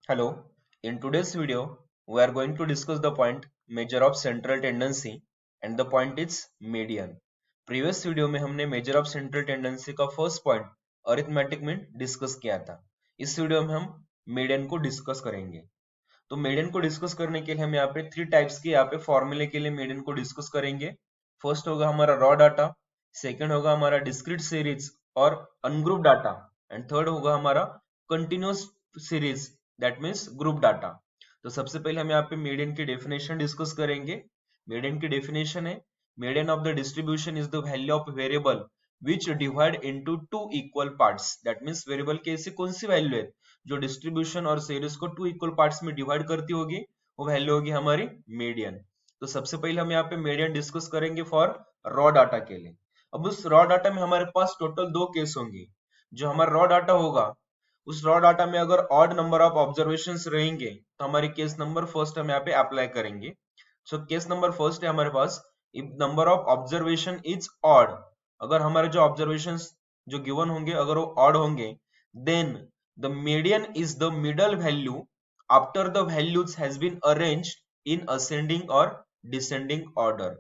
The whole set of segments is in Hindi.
Hello, in today's video, we are going to discuss the point measure of central tendency and the point is median. Previous video में हमने measure of central tendency का first point arithmetic में डिस्कस किया था. इस वीडियो में हम median को डिस्कस करेंगे. तो median को डिस्कस करने के लिए हम यहाँ पे थ्री टाइप्स के यहाँ पे फॉर्मूले के लिए median को डिस्कस करेंगे. फर्स्ट होगा हमारा रॉ डाटा, सेकंड होगा हमारा डिस्क्रीट सीरीज और अनग्रुप डाटा एंड थर्ड होगा हमारा continuous series that means group data. तो सबसे पहले हम यहाँ पे मीडियन की डेफिनेशन डिस्कस करेंगे. मीडियन की डेफिनेशन है median of the distribution is the value of variable which divide into two equal parts. That means variable की ऐसी कौन सी वैल्यू है जो डिस्ट्रीब्यूशन और सीरीज को टू इक्वल पार्ट्स में डिवाइड करती होगी, वो वैल्यू होगी हमारी मीडियन. तो सबसे पहले हम यहाँ पे मीडियन डिस्कस करेंगे फॉर रॉ डाटा के लिए. अब उस रॉ डाटा में हमारे पास टोटल दो केस होंगे. जो हमारा रॉ डाटा होगा उस रॉ डाटा में अगर ऑड नंबर ऑफ ऑब्जर्वेशंस रहेंगे तो हमारी केस नंबर फर्स्ट हम यहाँ पे अप्लाई करेंगे. सो केस नंबर फर्स्ट है हमारे पास if number of observation is odd. अगर हमारे जो ऑब्जर्वेशंस जो गिवन होंगे अगर वो ऑड होंगे then the median is the middle value after the values has been arranged in ascending और डिसेंडिंग ऑर्डर.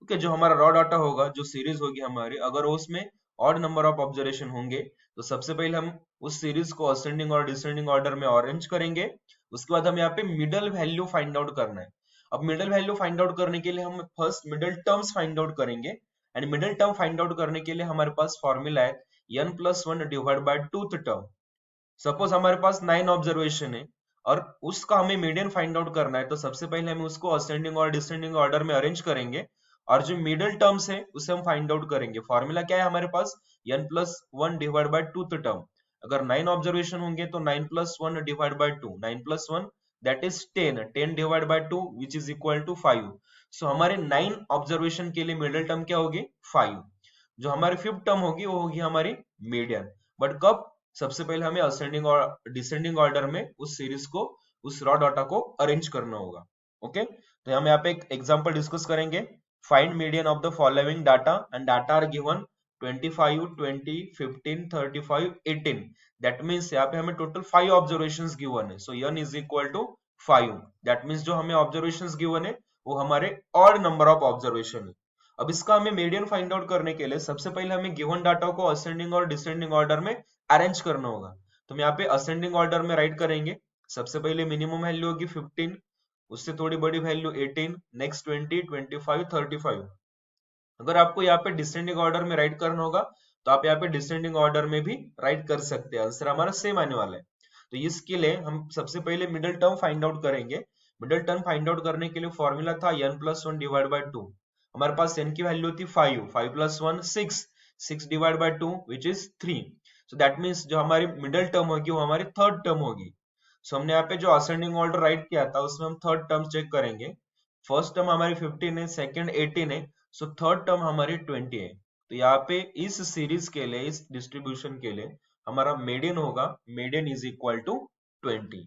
ओके, जो हमारा रॉ डाटा होगा जो सीरीज होगी हमारी अगर उसमें ऑड नंबर ऑफ ऑब्जर्वेशन होंगे तो सबसे पहले हम उस सीरीज को असेंडिंग और डिसेंडिंग ऑर्डर में अरेंज करेंगे. उसके बाद हम यहाँ पे मिडल वैल्यू फाइंड आउट करना है. अब मिडल वैल्यू फाइंड आउट करने के लिए हम first middle terms find out करेंगे and middle term find out करने के लिए हमारे पास फॉर्मूला है n+1 divide by twoth term. Suppose हमारे पास 9 ऑब्जर्वेशन है और उसका हमें मीडियन फाइंड आउट करना है तो सबसे पहले हम उसको असेंडिंग और डिसेंडिंग ऑर्डर में अरेंज करेंगे और जो मिडल टर्म्स है उसे हम फाइंड आउट करेंगे. फॉर्मूला क्या है हमारे पास n+1 divide by twoth term. अगर 9 ऑब्जर्वेशन होंगे तो 9+1 divide by 2, 9+1 that is 10, 10 divide by 2 which is equal to 5. So हमारे 9 ऑब्जर्वेशन के लिए मिडल टर्म क्या होगी 5. जो हमारी फिफ्थ टर्म होगी वो होगी हमारी मीडियन. बट कब, सबसे पहले हमें असेंडिंग और डिसेंडिंग ऑर्डर में उस सीरीज को उस रॉ डाटा को अरेंज करना होगा. ओके, तो हम यहाँ पे एक एग्जांपल डिस्कस करेंगे. Find median of the following data and data are given 25, 20, 15, 35, 18. That means यहाँ पे हमें टोटल 5 ऑब्जर्वेशंस गिवन है. So n is equal to 5. That means जो हमें ऑब्जर्वेशंस गिवन है वो हमारे ऑड नंबर ऑफ ऑब्जर्वेशन है. अब इसका हमें मीडियन फाइंड आउट करने के लिए सबसे पहले हमें गिवन डाटा को असेंडिंग और डिसेंडिंग ऑर्डर में अरेंज करना होगा. तो हम यहाँ पे असेंडिंग ऑर्डर में राइट करेंगे. सबसे पहले मिनिमम वैल्यू होगी 15, उससे थोड़ी बड़ी वैल्यू 18, नेक्स्ट 20, 25, 35. अगर आपको यहाँ पे डिसेंडिंग ऑर्डर में राइट करना होगा तो आप यहाँ पे डिसेंडिंग ऑर्डर में भी राइट कर सकते हैं. आंसर हमारा सेम आने वाला है. तो इसके लिए हम सबसे पहले मिडिल टर्म फाइंड आउट करेंगे. मिडिल टर्म फाइंड आउट करने के लिए फॉर्मूला था n+1 डिवाइड बाय 2. हमारे पास n की वैल्यू थी 5, 5+1 6, 6 divide by 2 which is 3. So that means जो हमारी मिडिल टर्म होगी वो हमारी थर्ड टर्म होगी. सो हमने यहाँ पे जो असेंडिंग ऑर्डर राइट किया था उसमें हम थर्ड टर्म चेक करेंगे. फर्स्ट टर्म हमारी 15 है, सेकंड 18 है, सो थर्ड टर्म हमारी 20 है. तो यहाँ पे इस सीरीज के लिए इस डिस्ट्रीब्यूशन के लिए हमारा मीडियन होगा median is equal to 20.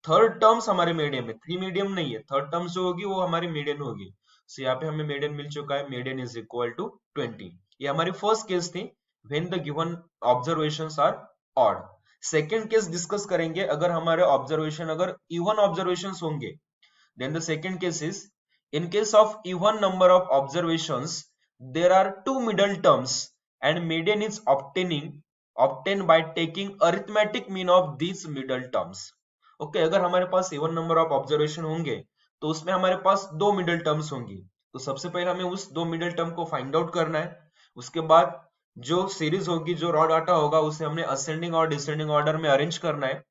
Third terms हमारे मीडियम है, थ्री मीडियम नहीं है. थर्ड टर्म्स जो होगी वो हमारी मीडियन होगी. सो यहाँ पे हमें मीडियन मिल चुका है, मीडियन इज इक्वल टू 20. ये हमारी फर्स्ट केस थी when the given observations are odd. Second case discuss करेंगे अगर हमारे ऑब्जर्वेशन अगर इवन ऑब्जर्वेशंस होंगे. Then the second case is in case of even number of observations there are two middle terms and median is obtained by taking arithmetic mean of these middle terms. Okay, अगर हमारे पास even number of observation होंगे तो उसमें हमारे पास दो middle terms होंगी. तो सबसे पहले हमें उस दो middle term को find out करना है. उसके बाद जो सीरीज होगी जो रॉ डाटा होगा उसे हमने असेंडिंग और डिसेंडिंग ऑर्डर में अरेंज करना है.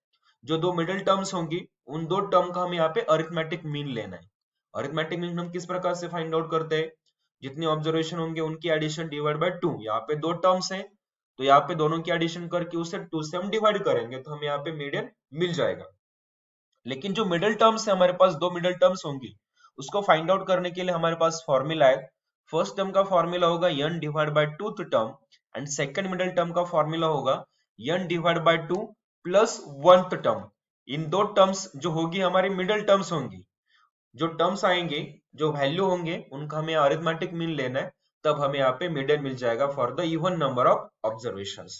जो दो मिडिल टर्म्स होंगी उन दो टर्म का हमें यहाँ पे अरिथमेटिक मीन लेना है. अरिथमेटिक मीन हम किस प्रकार से फाइंड आउट करते हैं, जितनी ऑब्जर्वेशन होंगे उनकी एडिशन डिवाइड बाय 2. यहाँ पे दो टर्म्स हैं तो यहाँ पे दोनों की एडिशन करके उसे 2 से हम डिवाइड करेंगे तो हमें यहाँ पे मीडियन मिल जाएगा. लेकिन जो मिडिल टर्म्स है हमारे पास दो मिडिल टर्म्स होंगी उसको फाइंड आउट करने के लिए हमारे पास फॉर्मूला है. फर्स्ट टर्म का फॉर्मूला होगा n divide by 2th term and second middle term का फॉर्मूला होगा n divide by 2 plus 1th term. इन दो टर्म्स जो होगी हमारी मिडिल टर्म्स होंगी. जो टर्म्स आएंगे जो वैल्यू होंगे उनका हमें अरिथमेटिक मीन लेना है, तब हमें यहाँ पे मीडियन मिल जाएगा for the even number of observations.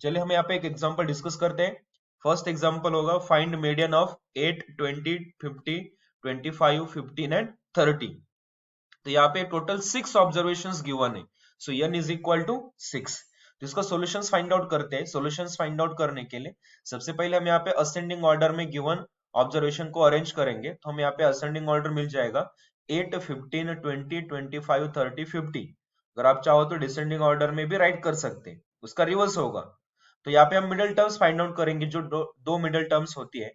चलिए हम यहाँ पे एक एग्जांपल डिस्कस करते हैं. फर्स्ट एग्जांपल होगा फाइंड मीडियन ऑफ 8, 20, 50, 25, 15 एंड 30। तो यहाँ पे टोटल 6 ऑब्जर्वेशंस गिवन है, so n is equal to 6। तो इसका सॉल्यूशंस फाइंड आउट करते हैं। सॉल्यूशंस फाइंड आउट करने के लिए सबसे पहले हम यहाँ पे असेंडिंग ऑर्डर में गिवन ऑब्जर्वेशन को अरेंज करेंगे। तो हम यहाँ पे असेंडिंग ऑर्डर मिल जाएगा 8, 15, 20, 25, 30, 50। अगर आप चाहो तो डिसेंडिंग ऑर्डर में भी राइट कर सकते हैं, उसका रिवर्स होगा। तो यहाँ पे हम मिडिल टर्म्स फाइंड आउट करेंगे, जो दो मिडिल टर्म्स होती है।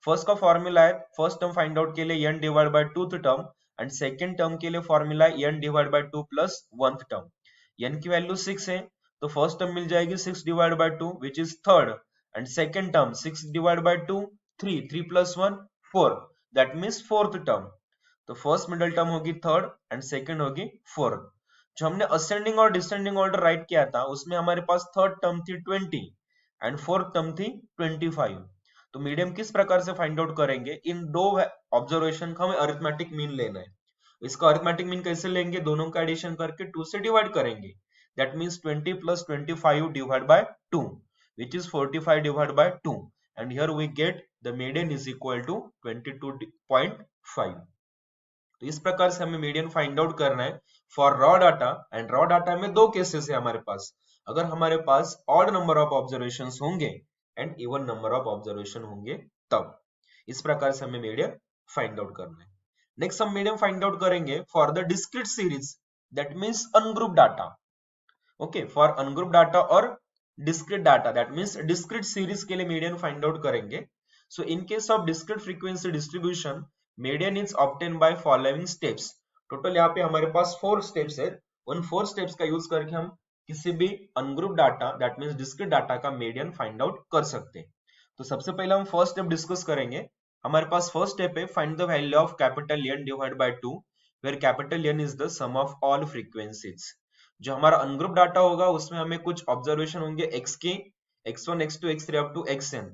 फर्स्ट का फॉर्मूला है, फर्स्ट टर्म फाइंड आउट के लिए n divide by twoth term, and second term के लिए formula n divide by 2 plus 1th term. n की वैल्यू 6 है, तो फर्स्ट टर्म मिल जाएगी 6 divide by 2 which is third, and second term 6 divide by 2 3, 3 plus 1 4, that means fourth term. तो फर्स्ट मिडिल टर्म होगी थर्ड एंड सेकेंड होगी फोर्थ। जो हमने असेंडिंग और डिसेंडिंग ऑर्डर राइट किया था उसमें हमारे पास थर्ड टर्म थी 20 एंड फोर्थ टर्म थी 25। तो मीडियम किस प्रकार से फाइंड आउट करेंगे, इन दो ऑब्जर्वेशन का हमें अरिथमेटिक मीन लेना है। इसका अरिथमेटिक मीन कैसे लेंगे, दोनों का एडिशन करके 2 से डिवाइड करेंगे, that means 20 plus 25 divide by 2 which is 45 divided by 2, and here we get the median is equal to 22.5। तो इस प्रकार से हमें मीडियन फाइंड आउट करना है for raw data. And raw data में दो केसेस है हमारे पास, अगर हमारे पास ऑड नंबर ऑफ ऑब्जर्वेशंस होंगे and even number of observation होंगे तब। इस प्रकार से हमें मीडियन फाइंड आउट करना है। नेक्स्ट हम मीडियन फाइंड आउट करेंगे for the discrete series, that means ungroup data. Okay, for ungroup data और discrete data, that means discrete series के लिए मीडियन फाइंड आउट करेंगे। So in case of discrete frequency distribution, median is obtain by following steps. Total यहाँ पे हमारे पास 4 स्टेप्स है, उन 4 स्टेप्स का यूज करके हम किसी भी ungroup data that means discrete data का मीडियन फाइंड आउट कर सकते हैं। तो सबसे पहले हम फर्स्ट स्टेप डिस्कस करेंगे। हमारे पास फर्स्ट स्टेप है find the value of capital N divide by 2, where capital N is the sum of all frequencies. जो हमारा अनग्रुप डाटा होगा उसमें हमें कुछ ऑब्जर्वेशन होंगे x की, x1, x2, x3 up to xn।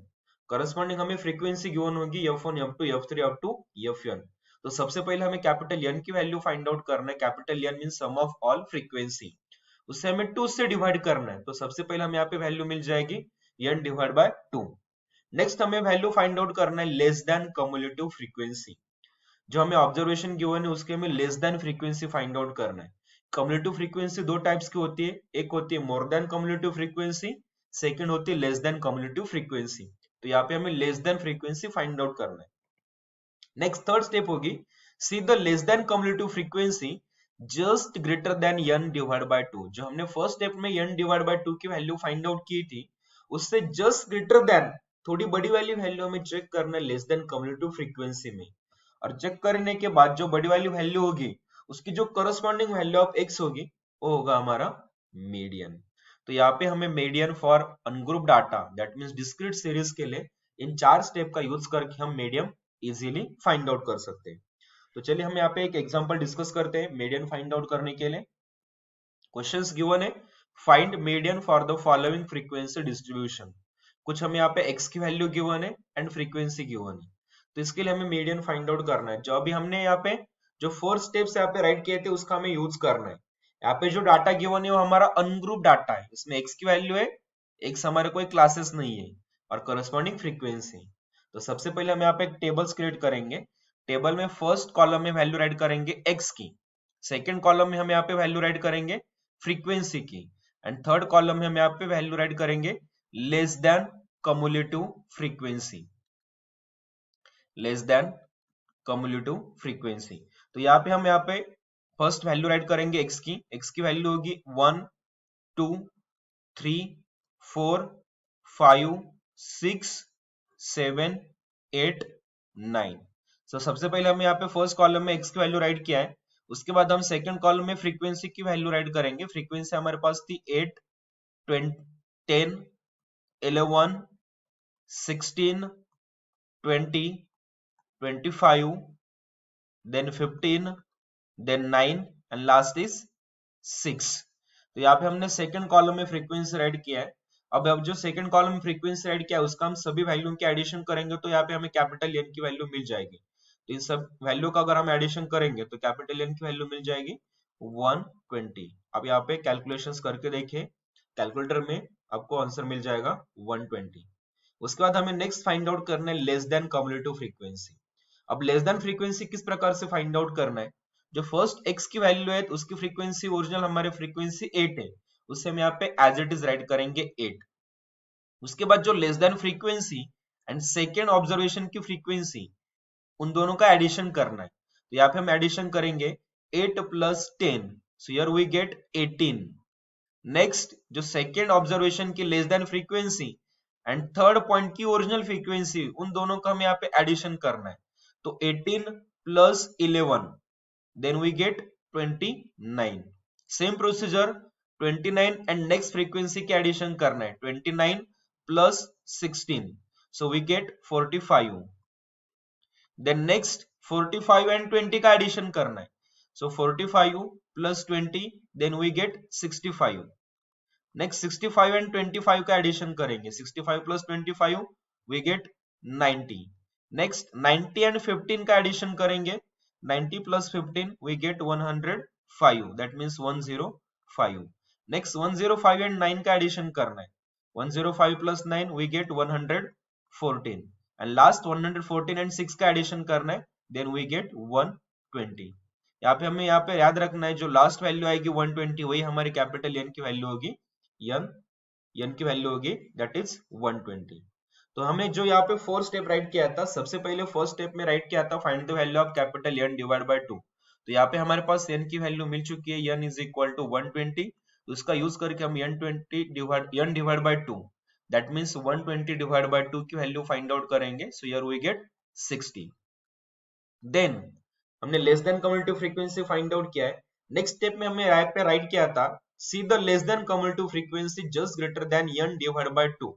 Corresponding हमें फ्रीक्वेंसी गिवन होगी f1 f2 f3 up to fn। तो सबसे पहले हमें कैपिटल N की वैल्यू फाइंड आउट करना है। Capital N means sum of all frequency, उससे हमें 2 से डिवाइड करना है। तो सबसे पहले हमें यहाँ पे वैल्यू मिल जाएगी n डिवाइड बाय 2। नेक्स्ट हमें वैल्यू फाइंड आउट करना है लेस देन कम्युलेटिव फ्रीक्वेंसी। जो हमें ऑब्जर्वेशन गिवन है उसके हमें less than frequency find out करना है। कम्युलेटिव फ्रीक्वेंसी दो टाइप्स की होती है, एक होती है more than cumulative frequency, second होती है लेस देन कम्युलेटिव फ्रीक्वेंसी। तो यहाँ पे हमें less than frequency find out करना है। नेक्स्ट थर्ड स्टेप होगी see the less than cumulative frequency just greater than n divide by 2। जो हमने फर्स्ट स्टेप में n डिवाइड बाय 2 की वैल्यू फाइंड आउट की थी उससे जस्ट ग्रेटर देन थोड़ी बड़ी वाली वैल्यू हमें चेक करना है लेस देन कम्युलेटिव फ्रीक्वेंसी में। और चेक करने के बाद जो बड़ी वाली वैल्यू होगी उसकी जो करस्पॉन्डिंग वैल्यू ऑफ x होगी वो होगा हमारा मीडियन। तो यहाँ पे हमें median for ungroup data that means discrete series के लिए इन 4 स्टेप का यूज करके हम मीडियन इजीली फाइंड आउट कर सकते हैं। तो चलिए हम यहाँ पे एक एग्जांपल डिस्कस करते हैं मीडियन फाइंड आउट करने के लिए। क्वेश्चंस गिवन है find median for the following frequency distribution. कुछ हमें यहाँ पे x की वैल्यू गिवन है एंड फ्रीक्वेंसी गिवन है, तो इसके लिए हमें मीडियन फाइंड आउट करना है। जो अभी हमने यहाँ पे जो 4 स्टेप्स यहाँ पे राइट किए थे उसका हमें यूज करना है। यहाँ पे जो डाटा गिवन है वो हमारा अनग्रुप डाटा है, इसमें x की वैल्यू है, x हमारे कोई क्लासेस नहीं है, और करस्पॉन्डिंग फ्रीक्वेंसी। तो सबसे पहले हम यहाँ पे एक टेबल्स क्रिएट करेंगे। टेबल में फर्स्ट कॉलम में वैल्यू राइट करेंगे x की, सेकेंड कॉलम में हम यहाँ पे वैल्यू राइट करेंगे फ्रीक्वेंसी की, एंड थर्ड कॉलम में हम यहाँ पे वैल्यू राइट करेंगे less than cumulative frequency, less than cumulative frequency. तो यहाँ पे हम यहाँ पे फर्स्ट वैल्यू राइट करेंगे x की वैल्यू होगी 1, 2, 3, 4, 5, 6, 7, 8, 9। तो सबसे पहले हम यहाँ पे फर्स्ट कॉलम में x की वैल्यू राइट किया है, उसके बाद हम सेकंड कॉलम में फ्रीक्वेंसी की वैल्यू राइट करेंगे। फ्रीक्वेंसी हमारे पास थी 8, 10, 11, 16, 20, 25, then 15, then 9 and last is 6। तो यहाँ पे हमने सेकंड कॉलम में फ्रीक्वेंसी राइट किया है। अब जो सेकंड कॉलम में फ्रीक्वेंसी राइट किया है उसका हम सभी वैल्यू के एडिशन करेंगे, तो यहाँ पे हमें कैपिटल N की वैल्यू मिल जाएगी। तो इन सब वैल्यू का अगर हम एडिशन करेंगे तो कैपिटल N की वैल्यू मिल जाएगी 120। अब यहाँ पे कैलकुलेशंस करके देखिए, कैलकुलेटर में आपको आंसर मिल जाएगा 120। उसके बाद हमें नेक्स्ट फाइंड आउट करना है लेस देन कम्युलेटिव फ्रीक्वेंसी। अब लेस देन फ्रीक्वेंसी किस प्रकार से फाइंड आउट करना है, जो फर्स्ट x की वैल्यू है तो उसकी फ्रीक्वेंसी ओरिजिनल हमारे फ्रीक्वेंसी 8 है, उससे हम यहाँ पे एज इट इज राइट करेंगे 8। उसके बाद जो less than frequency and second observation की फ्रीक्वेंसी, उन दोनों का एडिशन करना है, तो यहाँ पे हम एडिशन करेंगे 8 + 10, so here we get 18। Next जो सेकेंड ऑब्जर्वेशन की less than frequency and third point की ओरिजिनल फ्रीक्वेंसी, उन दोनों का हमें यहाँ पे एडिशन करना है, तो 18 + 11 then we get 29। Same procedure 29 and next frequency के एडिशन करना है, 29 + 16, so we get 45। Then next 45 and 20 का एडिशन करना है, so 45 + 20 then we get 65। Next 65 and 25 का एडिशन करेंगे, 65 + 25 वी गेट 90। नेक्स्ट 90 एंड 15 का एडिशन करेंगे, 90 + 15 we get 105, that means 105। Next 105 and 9 का एडिशन करना है, 105 + 9 we get 114 and last 114 and 6 का एडिशन करना है, देन वी गेट 120। यहाँ पे हमें यहाँ पे याद रखना है जो लास्ट वैल्यू आएगी 120 वही हमारी कैपिटल एन की वैल्यू होगी, एन की वैल्यू होगी दैट इज 120। तो हमें जो यहाँ पे फोर स्टेप राइट किया था, सबसे पहले फर्स्ट स्टेप में राइट किया था find the value of capital N divide by 2। तो यहाँ पे हमारे पास एन की वैल्यू मिल चुकी है, एन इज इक्वल टू 120। तो उसका यूज करके हम N divide by 2 that means 120 divide by 2 की वैल्यू फाइंड आउट करेंगे, so here we get 60। Then हमने less than cumulative frequency find out किया है। नेक्स्ट स्टेप में हमने यहाँ पे राइट किया था see the less than cumulative frequency just greater than n divide by 2।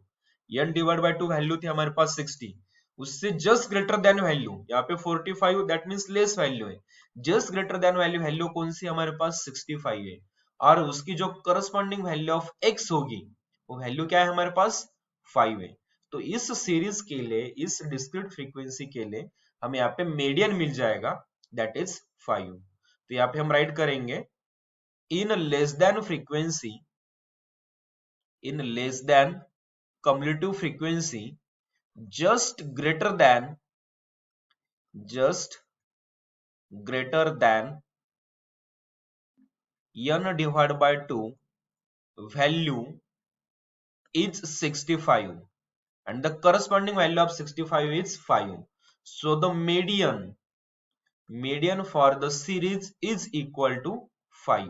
n divide by 2 value थी हमारे पास 60, उससे जस्ट ग्रेटर देन वैल्यू यहाँ पे 45 दैट मींस लेस वैल्यू है, जस्ट ग्रेटर देन वैल्यू कौन सी हमारे पास 65 है, और उसकी जो करस्पॉन्डिंग वैल्यू ऑफ x होगी वो वैल्यू क्या है हमारे पास 5 है। तो इस सीरीज के लिए, इस डिस्क्रीट फ्रीक्वेंसी के लिए हमें यहाँ पे मीडियन मिल जाएगा दैट इज 5। तो यहाँ पे हम राइट करेंगे in less than frequency, in less than cumulative frequency just greater than n divided by 2 value is 65 and the corresponding value of 65 is 5, so the median for the series is equal to 5।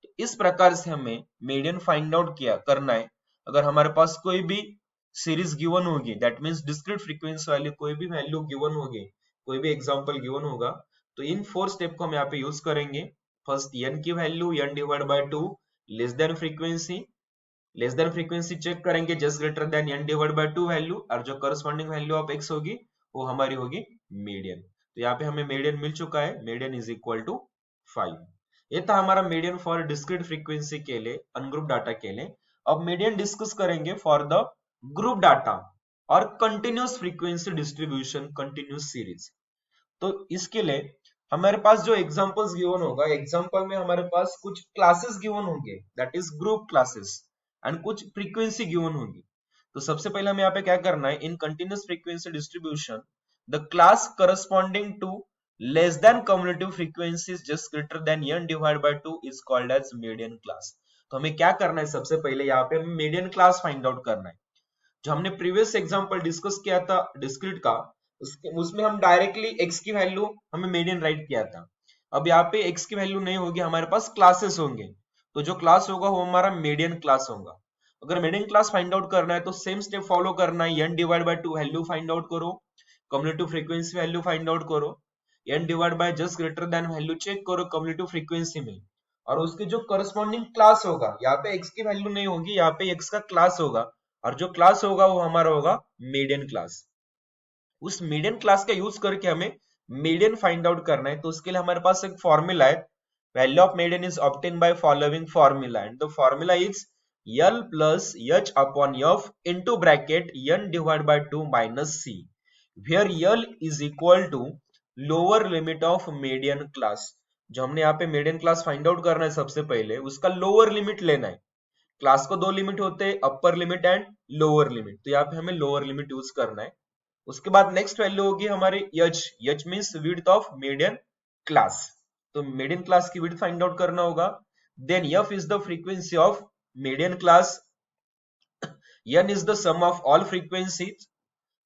तो इस प्रकार से हमें मीडियन फाइंड आउट करना है। अगर हमारे पास कोई भी सीरीज गिवन होगी दैट मींस डिस्क्रीट फ्रीक्वेंसी वाली कोई भी वैल्यू गिवन होगी, कोई भी एग्जांपल गिवन होगा, तो इन फोर स्टेप को हम यहाँ पे यूज करेंगे। फर्स्ट n की value n divide by 2, less than frequency check करेंगे just greater than n divide by 2 value, और जो करस्पॉन्डिंग वैल्यू ऑफ x होगी वो हमारी होगी मीडियन। तो यहाँ पे हमें मीडियन मिल चुका है, मीडियन इज इक्वल टू 5। ये था हमारा मीडियन फॉर डिस्क्रीट फ्रीक्वेंसी के लिए, अनग्रुप डाटा के लिए। अब मीडियन डिस्कस करेंगे फॉर द ग्रुप डाटा और continuous frequency distribution, continuous series. तो इसके लिए हमारे पास जो एग्जांपल्स गिवन होगा, एग्जांपल में हमारे पास कुछ क्लासेस गिवन होंगे that is group classes and कुछ फ्रीक्वेंसी गिवन होगी। तो सबसे पहले हमें यहाँ पे क्या करना है, in continuous frequency distribution the class corresponding to less than cumulative frequencies just greater than n divide by 2 is called as median class. तो हमें क्या करना है, सबसे पहले यहाँ पे हमें मीडियन क्लास फाइंड आउट करना है। जो हमने प्रीवियस एग्जांपल डिस्कस किया था डिस्क्रीट का, उसमें हम डायरेक्टली x की वैल्यू हमें मीडियन राइट किया था। अब यहाँ पे x की वैल्यू नहीं होगी, हमारे पास क्लासेस होंगे, तो जो क्लास होगा वो हमारा मीडियन क्लास होगा। अगर मीडियन क्लास फाइंड आउट करना है तो सेम स्टेप फॉलो करना है, n divide by 2 value find out करो, cumulative frequency value find out करो, n divide by just greater than value check करो कम्युलेटिव फ्रीक्वेंसी में, और उसके जो करस्पॉन्डिंग क्लास होगा, यहाँ पे x की वैल्यू नहीं होगी, यहाँ पे x का क्लास होगा, और जो क्लास होगा वो हमारा होगा मीडियन क्लास। उस मीडियन क्लास का यूज करके हमें मीडियन फाइंड आउट करना है। तो उसके लिए हमारे पास एक फॉर्मूला है, value of median is obtain by following formula, and the formula is L plus H upon F into bracket n divided by 2 minus C, where L is equal to lower limit of median class। जो हमने यहाँ पे मीडियन क्लास फाइंड आउट करना है सबसे पहले, उसका लोअर लिमिट लेना है। क्लास को दो लिमिट होते हैं, upper limit and lower limit, तो यहाँ पे हमें लोअर लिमिट यूज करना है। उसके बाद नेक्स्ट वैल्यू होगी हमारी h, h means width of median class, तो मीडियन क्लास की विड्थ फाइंड आउट करना होगा। Then f is the frequency of median class, n is the sum of all frequencies,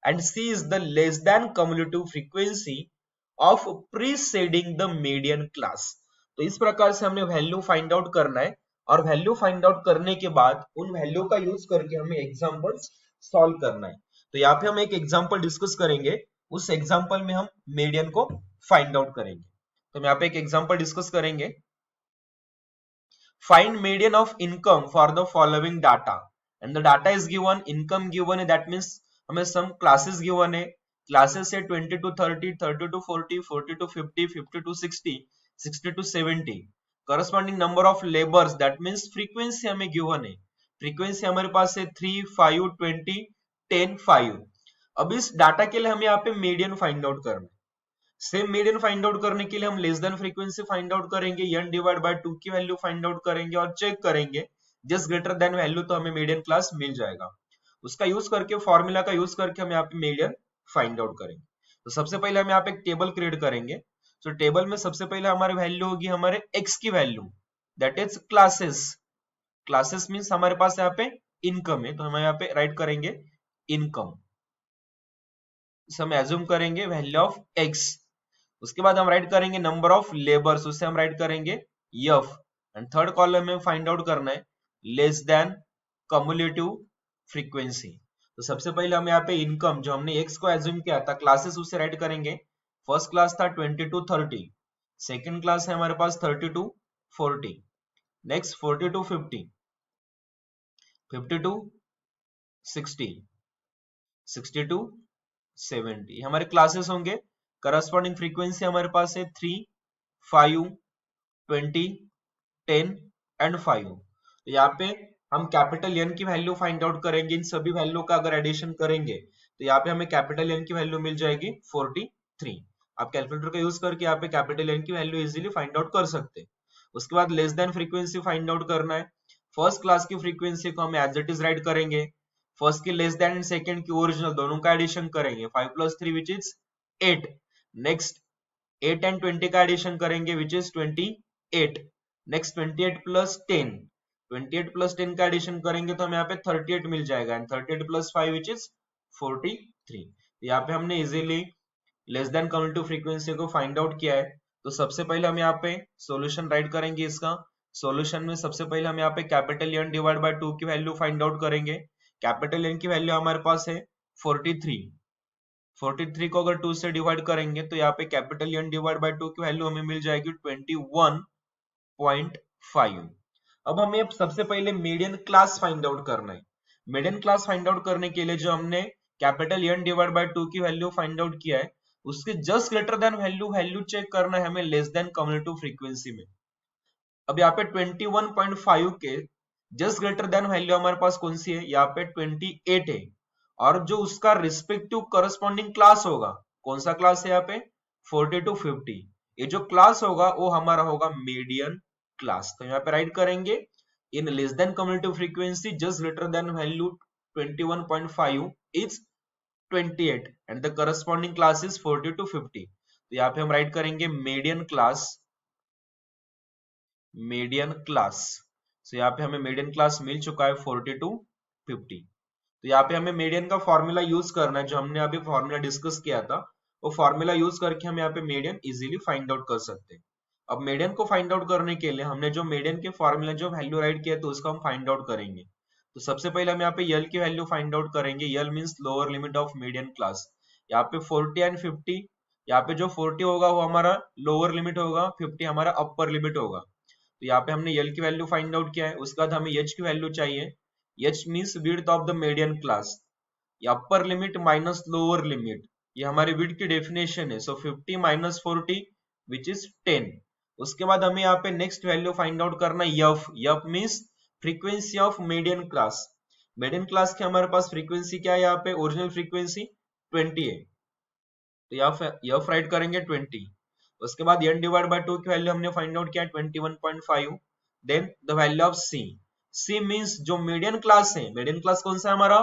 and c is the less than cumulative frequency of preceding the median class। तो इस प्रकार से हमें वैल्यू फाइंड आउट करना है, और वैल्यू फाइंड आउट करने के बाद उन वैल्यू का यूज करके हमें एग्जांपल्स सॉल्व करना है। तो यहाँ पे हम एक एग्जांपल डिस्कस करेंगे, उस एग्जांपल में हम मीडियन को फाइंड आउट करेंगे। तो हम यहाँ पे एक एग्जांपल डिस्कस करेंगे। Find median of income for the following data, and the data is given, income given है, that means हमें some classes given है, classes है 20 to 30, 30 to 40, 40 to 50, 50 to 60, 60 to 70, corresponding number of labors, that means frequency हमें given है, frequency हमारे पास है 3, 5, 20, 10, 5। अब इस डाटा के लिए हमें यहाँ पे मीडियन फाइंड आउट करना है। सेम मीडियन फाइंड आउट करने के लिए हम less than frequency find out करेंगे, n डिवाइड बाय 2 की वैल्यू फाइंड आउट करेंगे और चेक करेंगे जस्ट ग्रेटर देन वैल्यू, तो हमें मीडियन क्लास मिल जाएगा। उसका यूज करके, फॉर्मूला का यूज करके हम यहाँ पे मीडियन फाइंड आउट करेंगे। तो सबसे पहले हम यहाँ पे एक टेबल क्रिएट करेंगे। तो टेबल में सबसे पहले हमारी वैल्यू होगी हमारे x की value, that is classes. Classes means हमारे पास यहाँ पे इनकम है, तो हम यहाँ पे राइट करेंगे इनकम, हम एज्यूम करेंगे वैल्यू ऑफ x। उसके बाद हम राइट करेंगे नंबर ऑफ लेबर्स, उससे हम राइट करेंगे एफ, एंड थर्ड कॉलम में फाइंड आउट करना है लेस देन कम्युलेटिव फ्रीक्वेंसी। तो सबसे पहले हम यहाँ पे इनकम, जो हमने एक्स को एज्यूम किया था, क्लासेस उससे राइट करेंगे। फर्स्ट क्लास था 20 to 30, सेकेंड क्लास है हमारे पास 30 to 40, next 40 to 50, 50 to 60, 60 to 70 हमारे क्लासेस होंगे। करस्पॉन्डिंग फ्रीक्वेंसी हमारे पास है 3, 5, 20, 10 एंड 5। तो यहाँ पे हम कैपिटल एन की वैल्यू फाइंड आउट करेंगे। इन सभी वैल्यू का अगर एडिशन करेंगे तो यहाँ पे हमें कैपिटल एन की वैल्यू मिल जाएगी 43। आप कैलकुलेटर का यूज करके यहाँ पे कैपिटल एन की वैल्यू इजीली फाइंड आउट कर सकते हैं। उसके बाद less than frequency find out करना है। फर्स्ट क्लास की फ्रीक्वेंसी को हम एज इट इज राइट करेंगे, फर्स्ट की लेस देन एंड सेकंड की ओरिजिनल, दोनों का एडिशन करेंगे, 5 + 3 विच इज 8। नेक्स्ट 8 एंड 20 का एडिशन करेंगे विच इज 28। नेक्स्ट 28 + 10, 28 + 10 का एडिशन करेंगे तो हमें यहाँ पे 38 मिल जाएगा, एंड 38 + 5 विच इज 43। यहाँ पे हमने easily less than cumulative frequency को फाइंड आउट किया है। तो सबसे पहले हम यहाँ पे सॉल्यूशन राइट करेंगे इसका। सॉल्यूशन में सबसे पहले हम यहाँ पे कैपिटल एन डिवाइड बाय 2 की वैल्यू फाइंड आउट करेंगे। कैपिटल एन की वैल्यू हमारे पास है 43, 43 को अगर 2 से डिवाइड करेंगे तो यहाँ पे कैपिटल एन डिवाइड बाय 2 की वैल्यू हमें मिल जाएगी 21.5। अब हमें सबसे पहले मीडियन क्लास फाइंड आउट करना है। मीडियन क्लास फाइंड आउट करने के लिए जो हमने कैपिटल एन डिवाइड बाय 2 की वैल्यू फाइंड आउट किया है, उसके just greater than value check करना है हमें लेस देन कम्युलेटिव फ्रीक्वेंसी में। अब यहाँ पे 21.5 के जस्ट ग्रेटर देन वैल्यू हमारे पास कौन सी है, यहाँ पे 28 है, और जो उसका रिस्पेक्टिव करस्पॉन्डिंग क्लास होगा, कौन सा क्लास है यहाँ पे 40 to 50, ये जो क्लास होगा वो हमारा होगा मीडियन क्लास। तो यहाँ पे राइट करेंगे in less than cumulative frequency just greater than value 21.5 is 28 and the corresponding class is 40 to 50। तो यहाँ पे हम राइट करेंगे मीडियन क्लास, मीडियन क्लास। सो यहाँ पे हमें मीडियन क्लास मिल चुका है 40 to 50। तो यहाँ पे हमें मीडियन का फॉर्मूला यूज करना है, जो हमने अभी फॉर्मूला डिस्कस किया था, वो फॉर्मूला यूज करके हम यहाँ पे मीडियन इजीली फाइंड आउट कर सकते हैं। अब मीडियन को फाइंड आउट करने के लिए हमने जो मीडियन के फॉर्मूला जो वैल्यू राइट किया तो उसको हम फाइंड आउट करेंगे। तो सबसे पहले हम यहाँ पे यल की वैल्यू फाइंड आउट करेंगे। L means lower limit of median class. यहाँ पे 40 एंड 50, यहाँ पे जो 40 होगा वो हमारा लोअर लिमिट होगा, 50 हमारा अपर लिमिट होगा। तो यहाँ पे हमने यल की वैल्यू फाइंड आउट किया है। उसके बाद हमें एच की वैल्यू चाहिए। H means width of the median class, upper limit minus lower limit, ये हमारी विड्थ की डेफिनेशन है। सो 50 - 40 विच इज 10। उसके बाद हमें यहाँ पे नेक्स्ट वैल्यू फाइंड आउट करना है F. F means frequency of median class. Median class की हमारे पास फ्रीक्वेंसी क्या है, यहाँ पे ओरिजिनल फ्रीक्वेंसी 20 है, तो एफ राइट करेंगे 20। उसके बाद n डिवाइड बाय 2 की वैल्यू हमने फाइंड आउट किया 21.5। Then the value of c, c means जो मीडियन क्लास है, मीडियन क्लास कौन सा है हमारा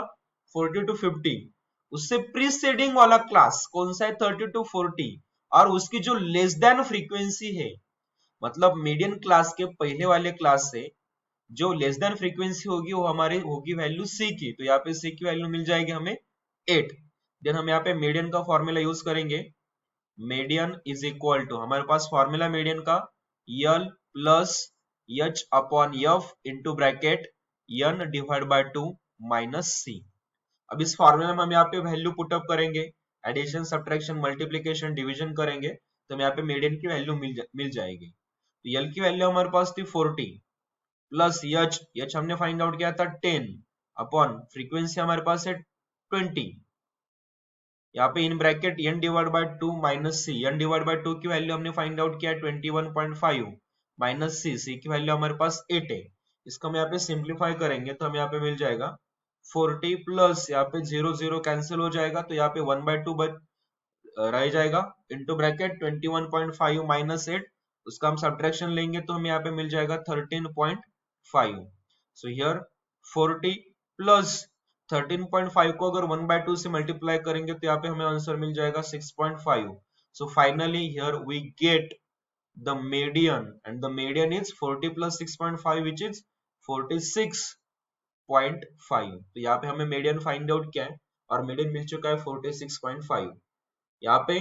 40 to 50, उससे प्रीसीडिंग वाला क्लास कौन सा है 30 to 40, और उसकी जो लेस देन फ्रीक्वेंसी है, मतलब मीडियन क्लास के पहले वाले क्लास से जो लेस देन फ्रीक्वेंसी होगी वो हमारी होगी वैल्यू सी की, तो यहाँ पे सी की वैल्यू मिल जाएगी हमें 8। देन हम यहाँ पे मीडियन का फॉर्मूला यूज करेंगे, मीडियन इज इक्वल टू, हमारे पास फॉर्मूला मीडियन का L plus H upon F into bracket N divide by 2 minus C. अब इस फॉर्मूला में हम यहाँ पे वैल्यू पुटअप करेंगे, एडिशन सब्ट्रैक्शन मल्टीप्लीकेशन डिवीजन करेंगे, तो हम यहाँ पे मीडियन की वैल्यू मिल जाएगी। तो यल की वैल्यू हमारे पास थी 40 प्लस एच हमने फाइंड आउट किया था 10 अपॉन फ्रीक्वेंसी हमारे पास है 20, यहाँ पे in bracket n divide by 2 minus c, n divide by 2 की वैल्यू हमने फाइंड आउट किया 21.5 माइनस सी की वैल्यू हमारे पास 8 है। इसको हम यहाँ पे सिंप्लीफाई करेंगे तो हमें यहाँ पे मिल जाएगा 40 प्लस यहाँ पे 0 0 कैंसिल हो जाएगा, तो यहाँ पे 1/2 रह जाएगा इंटू ब्रैकेट 21.5 माइनस 8, उसका हम सब्ट्रैक्शन लेंगे तो हमें यहाँ पे मिल जाएगा 13.5। सो हियर 40 प्लस 13.5 को अगर 1/2 से मल्टीप्लाई करेंगे तो यहाँ पे हमें आंसर मिल जाएगा 6.5। So finally here we get the median and the median is 40 plus 6.5 which is 46.5। तो यहाँ पे हमें मीडियन फाइंड आउट किया है और मीडियन मिल चुका है 46.5। यहाँ पे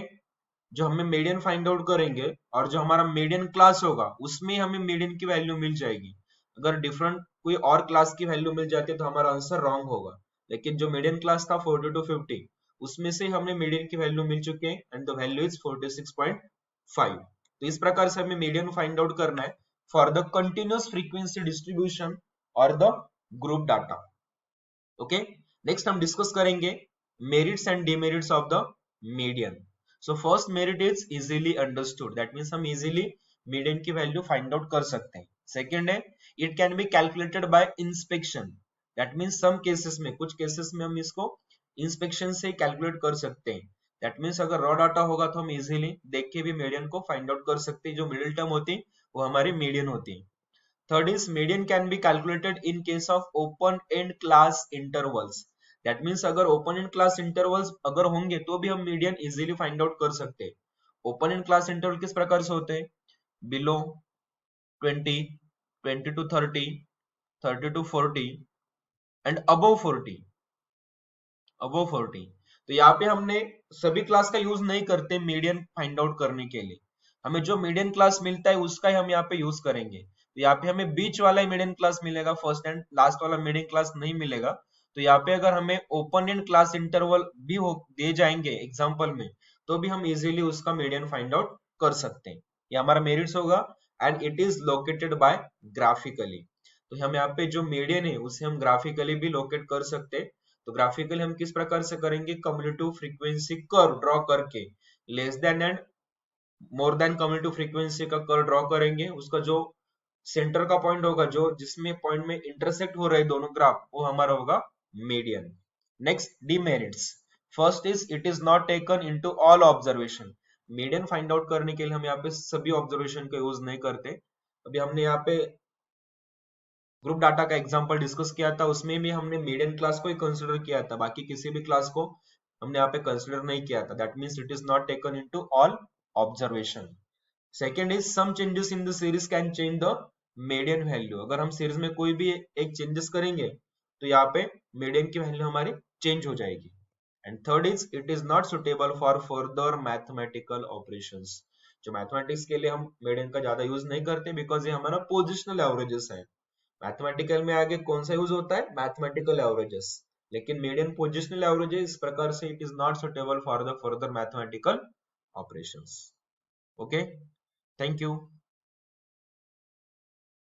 जो हमें मीडियन फाइंड आउट करेंगे और जो हमारा मीडियन क्लास होगा उसमें हमें मीडियन की वैल्यू मिल जाएगी। अगर डिफरेंट कोई और क्लास की वैल्यू मिल जाती है तो हमारा आंसर रॉन्ग होगा, लेकिन जो मीडियन क्लास था 40 to 50 उसमें से हमें मीडियन की वैल्यू मिल चुकी है एंड द वैल्यू इज 46.5। तो इस प्रकार से हमें मीडियन फाइंड आउट करना है for the continuous frequency distribution और the group data. Okay, next हम डिस्कस करेंगे merits and demerits of the median. So first merit is easily understood, that means हम इजीली मीडियन की वैल्यू फाइंड आउट कर सकते हैं। सेकंड है it can be calculated by inspection, that means some cases में, कुछ केसेस में हम इसको इंस्पेक्शन से कैलकुलेट कर सकते हैं। दैट मींस अगर रॉ डाटा होगा तो हम इजीली देख के भी मीडियन को फाइंड आउट कर सकते हैं, जो मिडिल टर्म होती है वो हमारी मीडियन होती है। Third is median can be calculated in case of open end class intervals. That means अगर open end class intervals अगर होंगे तो भी हम median easily find out कर सकते हैं। open end class interval किस प्रकार से होते हैं? Below 20, 20 to 30, 30 to 40 and above 40, above 40। तो यहाँ पे हमने सभी क्लास का यूज नहीं करते मीडियन फाइंड आउट करने के लिए, हमें जो मीडियन क्लास मिलता है उसका ही हम यहाँ पे यूज करेंगे। तो यहाँ पे हमें बीच वाला ही मीडियन क्लास मिलेगा, फर्स्ट एंड लास्ट वाला मीडियन क्लास नहीं मिलेगा। तो यहाँ पे अगर हमें ओपन एंड क्लास इंटरवल भी हो दे जाएंगे एग्जाम्पल में तो भी हम इजीली उसका मीडियन फाइंड आउट कर सकते हैं। ये हमारा मेरिट्स होगा and it is located by graphically. तो हम यहाँ पे जो मीडियन है उसे हम ग्राफिकली भी लोकेट कर सकते हैं। तो ग्राफिकली हम किस प्रकार से करेंगे, कम्युलेटिव फ्रीक्वेंसी कर्व ड्रॉ करके less than and more than cumulative frequency का कर्व ड्रॉ करेंगे, उसका जो सेंटर का पॉइंट होगा जो जिसमें पॉइंट में इंटरसेक्ट हो रहे दोनों ग्राफ वो हमारा होगा median. Next demerits, first is it is not taken into all observation. Median find out करने के लिए हम यहाँ पे सभी ऑब्जर्वेशन का यूज नहीं करते। अभी हमने यहाँ पे ग्रुप डाटा का एग्जांपल डिस्कस किया था, उसमें भी हमने मीडियन क्लास को ही कंसीडर किया था, बाकी किसी भी क्लास को हमने यहाँ पे कंसीडर नहीं किया था। That means it is not taken into all observation. Second is some changes in the series can change the median value. अगर हम सीरीज में कोई भी एक चेंजेस करेंगे तो यहाँ पे मीडियन की वैल्यू हमारी चेंज हो जाएगी। And third is it is not suitable for further mathematical operations. जो मैथमेटिक्स के लिए हम मीडियन का ज्यादा यूज नहीं करते बिकॉज ये हमारा पोजिशनल एवरेजेस है। मैथमेटिकल में आगे कौन सा यूज होता है, मैथमेटिकल एवरेजेस, लेकिन मीडियन पोजिशनल एवरेजेस इस प्रकार से it is not suitable for the further mathematical operations. Okay, thank you.